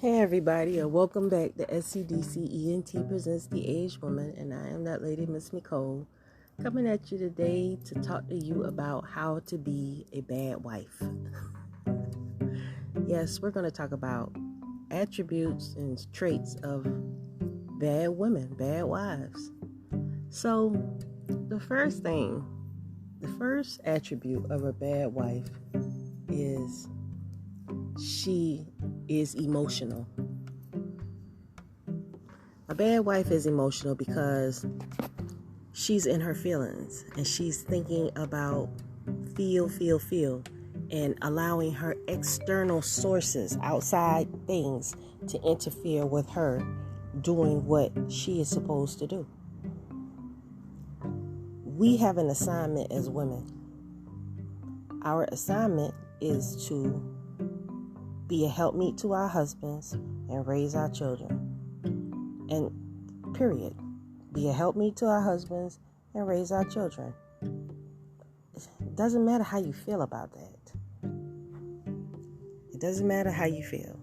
Hey everybody, and welcome back to SCDC ENT presents The Aged Woman, and I am that lady, Miss Nicole, coming at you today to talk to you about how to be a bad wife. Yes, we're going to talk about attributes and traits of bad women, bad wives. So, the first attribute of a bad wife is she is emotional. A bad wife is emotional because she's in her feelings and she's thinking about feel, and allowing her external sources, outside things, to interfere with her doing what she is supposed to do. We have an assignment as women. Our assignment is to be a helpmeet to our husbands and raise our children. And period. Be a helpmeet to our husbands and raise our children. It doesn't matter how you feel about that. It doesn't matter how you feel.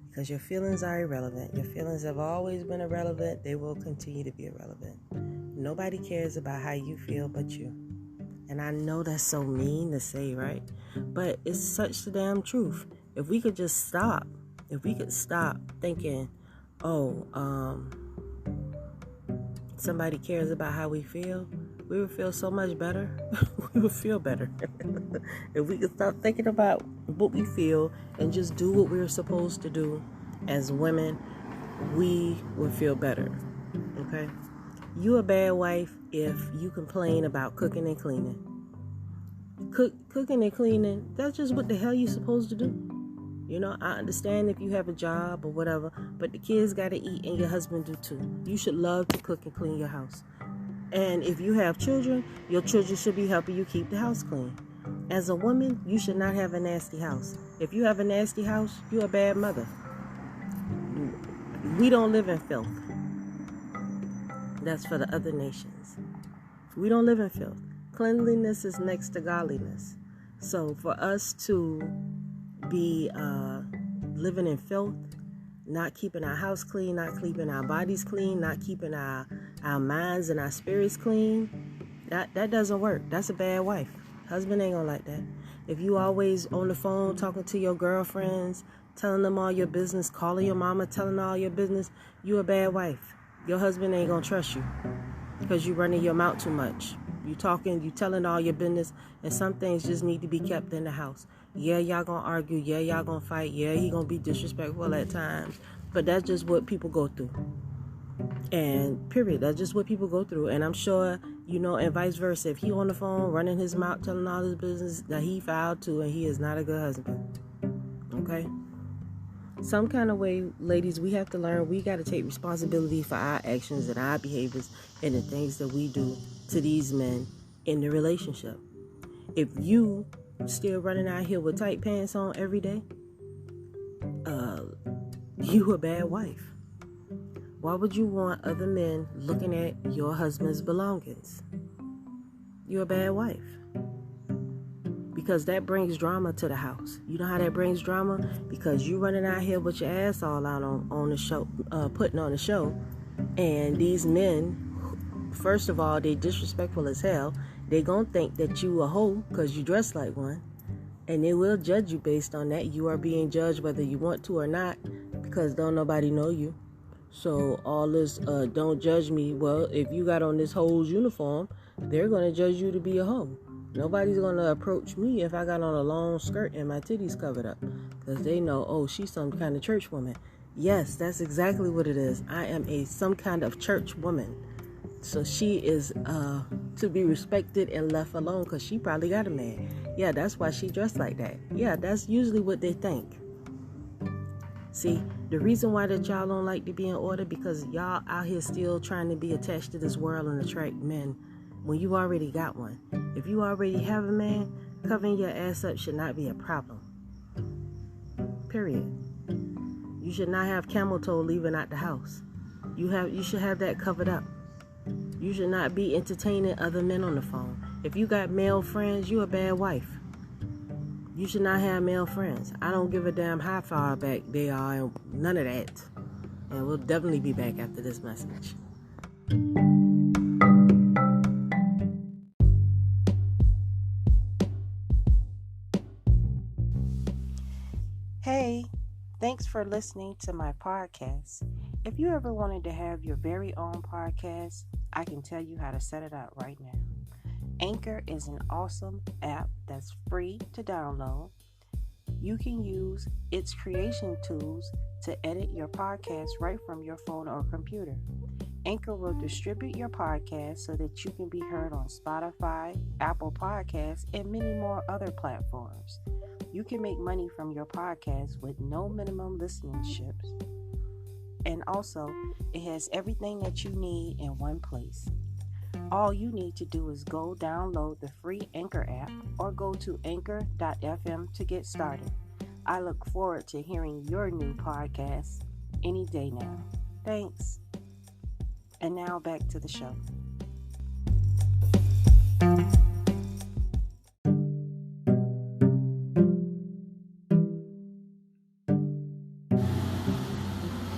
Because your feelings are irrelevant. Your feelings have always been irrelevant. They will continue to be irrelevant. Nobody cares about how you feel but you. And I know that's so mean to say, right? But it's such the damn truth. If we could just stop. If we could stop thinking, somebody cares about how we feel, we would feel so much better. We would feel better. If we could stop thinking about what we feel and just do what we're supposed to do as women, we would feel better. Okay? You a bad wife if you complain about cooking and cleaning. Cooking and cleaning, that's just what the hell you're supposed to do. You know, I understand if you have a job or whatever, but the kids got to eat and your husband do too. You should love to cook and clean your house. And if you have children, your children should be helping you keep the house clean. As a woman, you should not have a nasty house. If you have a nasty house, you're a bad mother. We don't live in filth. That's for the other nations. We don't live in filth. Cleanliness is next to godliness. So for us to be living in filth, not keeping our house clean, not keeping our bodies clean, not keeping our minds and our spirits clean, that doesn't work. That's a bad wife. Husband ain't gonna like that. If you always on the phone talking to your girlfriends, telling them all your business, calling your mama, telling all your business, you a bad wife. Your husband ain't gonna trust you because you running your mouth too much. You telling all your business, and some things just need to be kept in the house. Yeah, y'all gonna argue. Yeah, y'all gonna fight. Yeah, he gonna be disrespectful at times. But that's just what people go through. And period. That's just what people go through. And I'm sure, and vice versa. If he on the phone running his mouth, telling all his business, that he fouled too, and he is not a good husband. Okay? Some kind of way, ladies, we have to learn. We got to take responsibility for our actions and our behaviors and the things that we do to these men in the relationship. If you still running out here with tight pants on every day, you a bad wife. Why would you want other men looking at your husband's belongings? You're a bad wife. Because that brings drama to the house. You know how that brings drama? Because you running out here with your ass all out on the show, putting on the show, and these men, first of all, they disrespectful as hell. They gonna think that you a hoe because you dress like one, and they will judge you based on that. You are being judged whether you want to or not, because don't nobody know you. So all this don't judge me. Well, if you got on this hoe's uniform, they're gonna judge you to be a hoe. Nobody's gonna approach me if I got on a long skirt and my titties covered up, because they know, she's some kind of church woman. Yes, that's exactly what it is. I am some kind of church woman. So she is to be respected and left alone because she probably got a man. Yeah, that's why she dressed like that. Yeah, that's usually what they think. See, the reason why that y'all don't like to be in order, because y'all out here still trying to be attached to this world and attract men when you already got one. If you already have a man, covering your ass up should not be a problem. Period. You should not have camel toe leaving out the house. You should have that covered up. You should not be entertaining other men on the phone. If you got male friends, you a bad wife. You should not have male friends. I don't give a damn how far back they are, and none of that. And we'll definitely be back after this message. Hey, thanks for listening to my podcast. If you ever wanted to have your very own podcast, I can tell you how to set it up right now. Anchor is an awesome app that's free to download. You can use its creation tools to edit your podcast right from your phone or computer. Anchor will distribute your podcast so that you can be heard on Spotify, Apple Podcasts, and many more other platforms. You can make money from your podcast with no minimum listenerships. And also, it has everything that you need in one place. All you need to do is go download the free Anchor app or go to anchor.fm to get started. I look forward to hearing your new podcast any day now. Thanks. And now back to the show.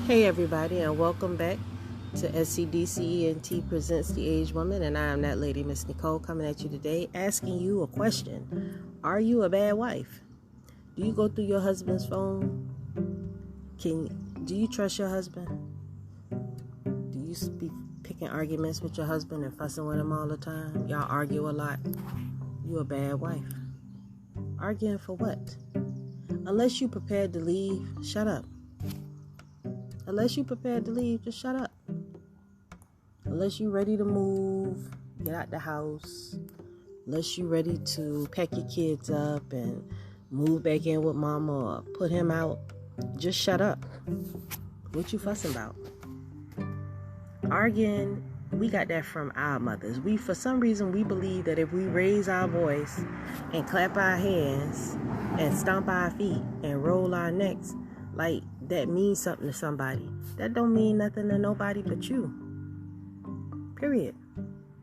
Hey everybody, and welcome back to SCDCENT Presents The Aged Woman, and I am that lady, Miss Nicole, coming at you today, asking you a question. Are you a bad wife? Do you go through your husband's phone? Do you trust your husband? Do you be picking arguments with your husband and fussing with him all the time? Y'all argue a lot. You a bad wife. Arguing for what? Unless you prepared to leave, shut up. Unless you prepared to leave, just shut up. Unless you ready to move, get out the house. Unless you ready to pack your kids up and move back in with mama or put him out, just shut up. What you fussing about? Arguing, we got that from our mothers. For some reason, we believe that if we raise our voice and clap our hands and stomp our feet and roll our necks, like that means something to somebody. That don't mean nothing to nobody but you. Period.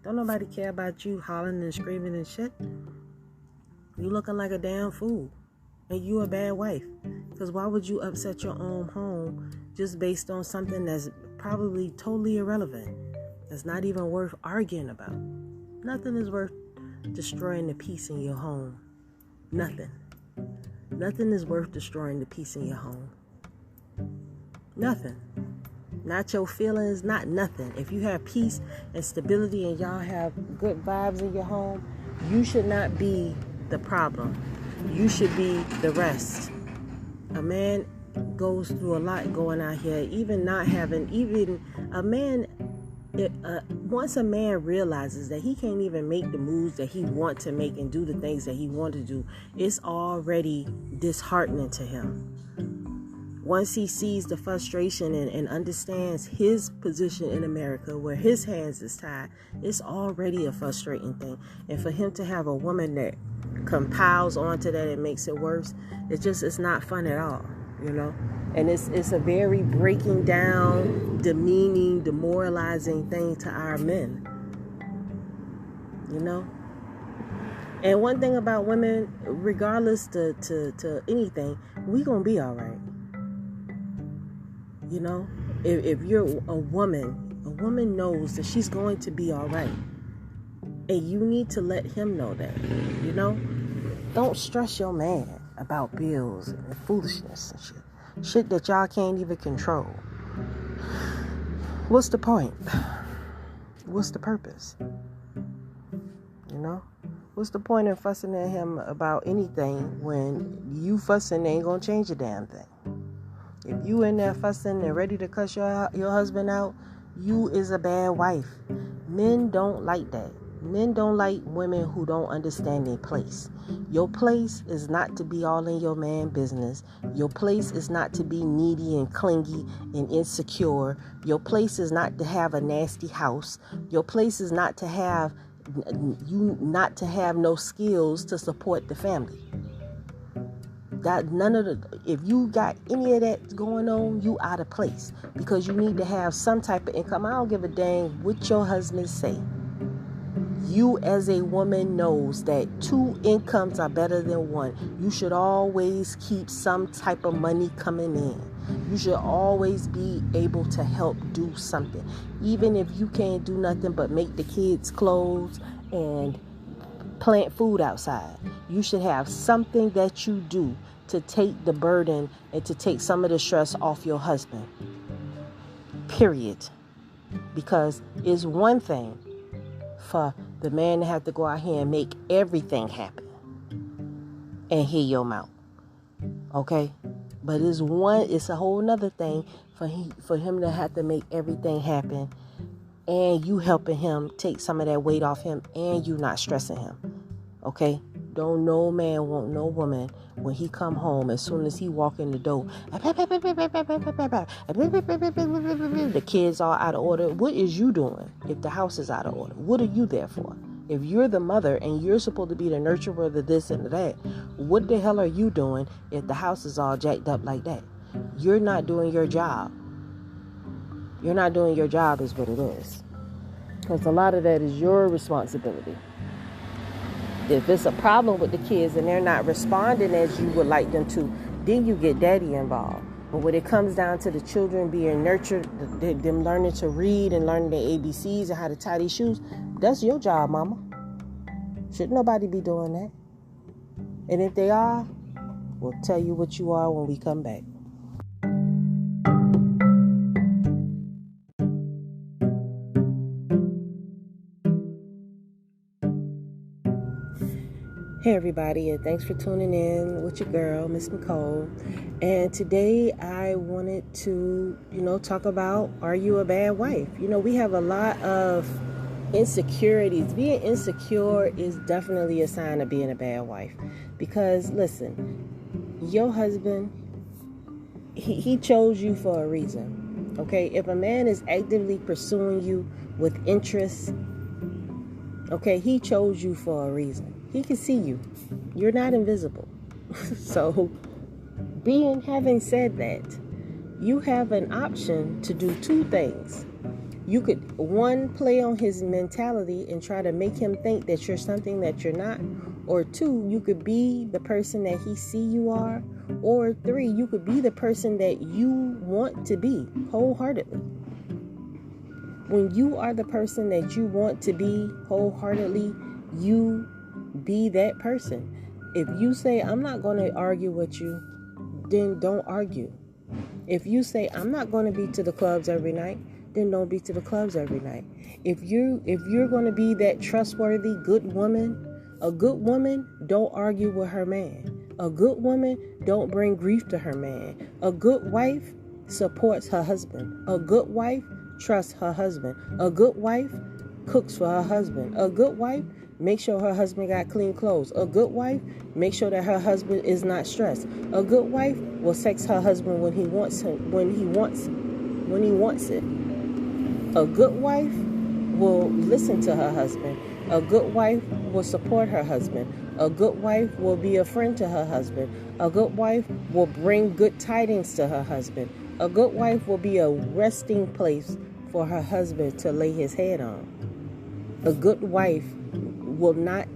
Don't nobody care about you hollering and screaming and shit. You looking like a damn fool. And you a bad wife. Because why would you upset your own home just based on something that's probably totally irrelevant? That's not even worth arguing about. Nothing is worth destroying the peace in your home. Nothing. Nothing is worth destroying the peace in your home. Nothing. Not your feelings, not nothing. If you have peace and stability and y'all have good vibes in your home, you should not be the problem. You should be the rest. A man goes through a lot going out here, once a man realizes that he can't even make the moves that he wants to make and do the things that he wants to do, it's already disheartening to him. Once he sees the frustration and understands his position in America where his hands is tied, it's already a frustrating thing. And for him to have a woman that compiles onto that and makes it worse, it's not fun at all, you know? And it's a very breaking down, demeaning, demoralizing thing to our men, you know? And one thing about women, regardless to anything, we gonna be all right. You know, if you're a woman knows that she's going to be all right. And you need to let him know that, you know. Don't stress your man about bills and foolishness and shit. Shit that y'all can't even control. What's the point? What's the purpose? You know? What's the point in fussing at him about anything when you fussing ain't gonna change a damn thing? If you in there fussing and ready to cuss your husband out, you is a bad wife. Men don't like that. Men don't like women who don't understand their place. Your place is not to be all in your man business. Your place is not to be needy and clingy and insecure. Your place is not to have a nasty house. Your place is not to have no skills to support the family. If you got any of that going on, you out of place, because you need to have some type of income. I don't give a dang what your husband say. you as a woman knows that 2 incomes are better than 1. You should always keep some type of money coming in. You should always be able to help do something. Even if you can't do nothing but make the kids clothes and plant food outside. You should have something that you do to take the burden and to take some of the stress off your husband. Period. Because it's one thing for the man to have to go out here and make everything happen and hear your mouth. Okay? But it's a whole nother thing for him to have to make everything happen and you helping him take some of that weight off him and you not stressing him. Okay? Don't no man want no woman when he come home, as soon as he walk in the door, the kids are out of order. What is you doing if the house is out of order? What are you there for? If you're the mother and you're supposed to be the nurturer of the this and the that, what the hell are you doing if the house is all jacked up like that? You're not doing your job. You're not doing your job is what it is. Because a lot of that is your responsibility. If it's a problem with the kids and they're not responding as you would like them to, then you get daddy involved. But when it comes down to the children being nurtured, them learning to read and learning their ABCs and how to tie these shoes, that's your job, mama. Shouldn't nobody be doing that. And if they are, we'll tell you what you are when we come back. Hey everybody, and thanks for tuning in with your girl, Miss Nicole. And today I wanted to, talk about, are you a bad wife? We have a lot of insecurities. Being insecure is definitely a sign of being a bad wife. Because listen, your husband, he chose you for a reason. Okay, if a man is actively pursuing you with interest, okay, he chose you for a reason. He can see you. You're not invisible. So, having said that, you have an option to do 2 things. You could, 1, play on his mentality and try to make him think that you're something that you're not. Or 2, you could be the person that he see you are. Or 3, you could be the person that you want to be wholeheartedly. When you are the person that you want to be wholeheartedly, you be that person. If you say, I'm not going to argue with you, then don't argue. If you say, I'm not going to be to the clubs every night, then don't be to the clubs every night. If you're going to be that trustworthy, good woman, a good woman don't argue with her man. A good woman don't bring grief to her man. A good wife supports her husband. A good wife trusts her husband. A good wife cooks for her husband. A good wife make sure her husband got clean clothes. A good wife make sure that her husband is not stressed. A good wife will sex her husband when he wants it. A good wife will listen to her husband. A good wife will support her husband. A good wife will be a friend to her husband. A good wife will bring good tidings to her husband. A good wife will be a resting place for her husband to lay his head on. A good wife will not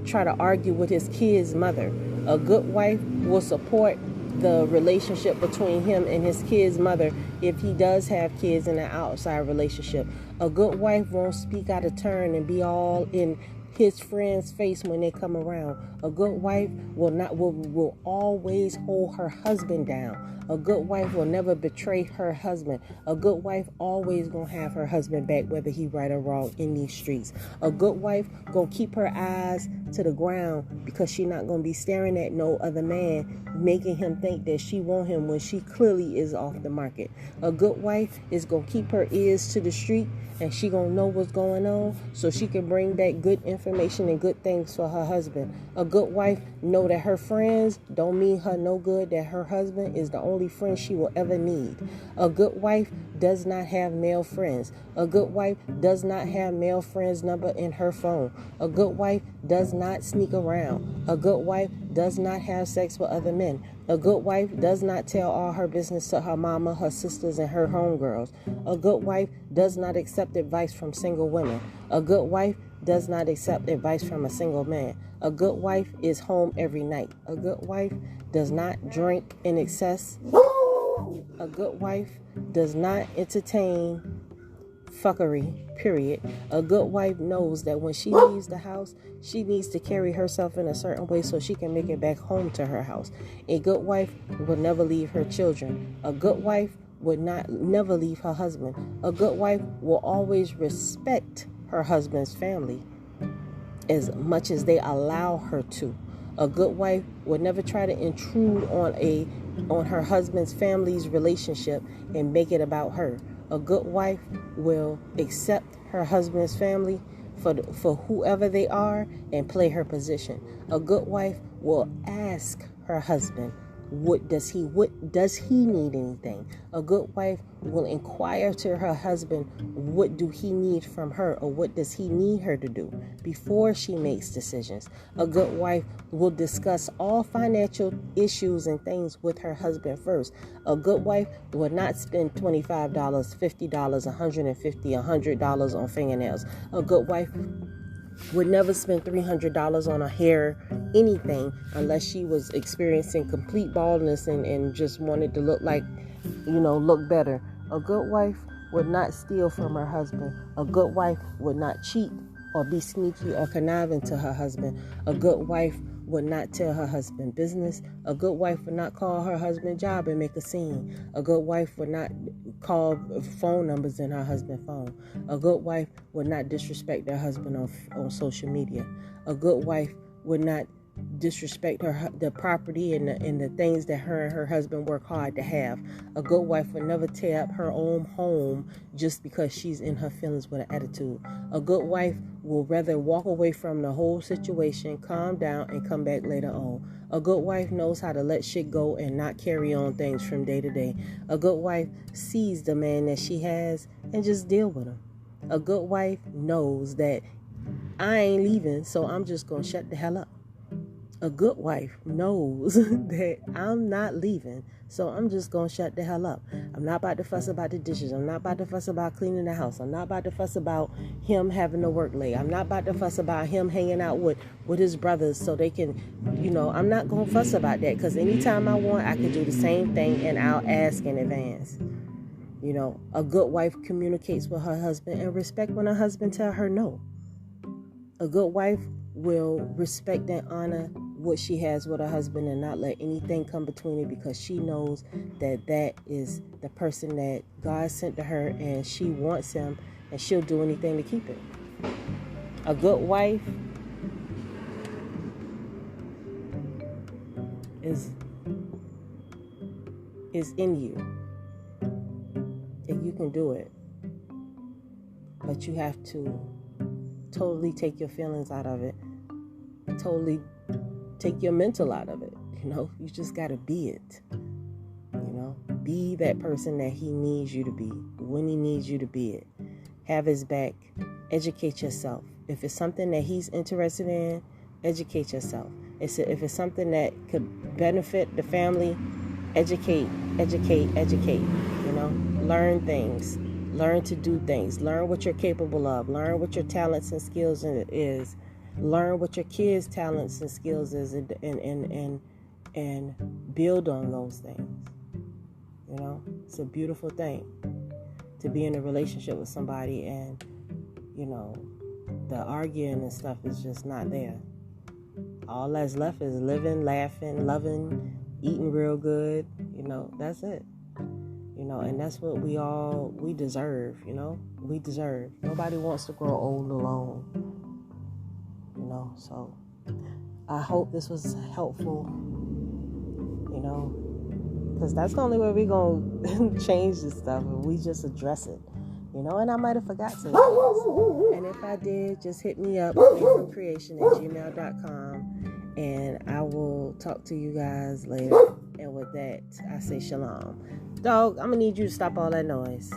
try to argue with his kid's mother. A good wife will support the relationship between him and his kid's mother if he does have kids in an outside relationship. A good wife won't speak out of turn and be all in his friend's face when they come around. A good wife will always hold her husband down. A good wife will never betray her husband. A good wife always gonna have her husband back, whether he right or wrong in these streets. A good wife gonna keep her eyes to the ground because she not gonna be staring at no other man, making him think that she want him when she clearly is off the market. A good wife is gonna keep her ears to the street and she gonna know what's going on so she can bring back good information and good things for her husband. A good wife know that her friends don't mean her no good, that her husband is the only friend she will ever need. A good wife does not have male friends. A good wife does not have male friends' number in her phone. A good wife does not sneak around. A good wife does not have sex with other men. A good wife does not tell all her business to her mama, her sisters, and her homegirls. A good wife does not accept advice from single women. A good wife does not accept advice from a single man. A good wife is home every night. A good wife does not drink in excess. A good wife does not entertain fuckery, period. A good wife knows that when she leaves the house, she needs to carry herself in a certain way so she can make it back home to her house. A good wife will never leave her children. A good wife would never leave her husband. A good wife will always respect her husband's family as much as they allow her to. A good wife would never try to intrude on her husband's family's relationship and make it about her. A good wife will accept her husband's family for whoever they are and play her position. A good wife will ask her husband, does he need anything? A good wife will inquire to her husband, what do he need from her, or what does he need her to do before she makes decisions. A good wife will discuss all financial issues and things with her husband first. A good wife will not spend $25, $50, $150, $100 on fingernails. A good wife would never spend $300 on a hair, anything, unless she was experiencing complete baldness and just wanted to look better. A good wife would not steal from her husband. A good wife would not cheat or be sneaky or conniving to her husband. A good wife would not tell her husband business. A good wife would not call her husband job and make a scene. A good wife would not call phone numbers in her husband's phone. A good wife would not disrespect her husband on social media. A good wife would not disrespect the property and the things that her and her husband work hard to have. A good wife would never tear up her own home just because she's in her feelings with an attitude. A good wife will rather walk away from the whole situation, calm down, and come back later on. A good wife knows how to let shit go and not carry on things from day to day. A good wife sees the man that she has and just deal with him. A good wife knows that I ain't leaving, so I'm just going to shut the hell up. A good wife knows that I'm not leaving, so I'm just going to shut the hell up. I'm not about to fuss about the dishes. I'm not about to fuss about cleaning the house. I'm not about to fuss about him having to work late. I'm not about to fuss about him hanging out with his brothers so they can, I'm not going to fuss about that, because anytime I want, I can do the same thing and I'll ask in advance. A good wife communicates with her husband and respect when her husband tell her no. A good wife will respect and honor what she has with her husband and not let anything come between it, because she knows that is the person that God sent to her and she wants him and she'll do anything to keep it. A good wife is in you, and you can do it, but you have to totally take your feelings out of it, totally take your mental out of it. You just got to be it. Be that person that he needs you to be when he needs you to be it. Have his back. Educate yourself. If it's something that he's interested in, educate yourself. If it's something that could benefit the family, educate. Learn things. Learn to do things. Learn what you're capable of. Learn what your talents and skills is. Learn what your kids' talents and skills is, and build on those things. It's a beautiful thing to be in a relationship with somebody and, the arguing and stuff is just not there. All that's left is living, laughing, loving, eating real good. That's it. And that's what we deserve, we deserve. Nobody wants to grow old alone, so I hope this was helpful, because that's the only way we're going to change this stuff, if we just address it, and I might have forgot some things, and if I did, just hit me up, creation@gmail.com, and I will talk to you guys later. And with that, I say shalom. Dog, I'm going to need you to stop all that noise.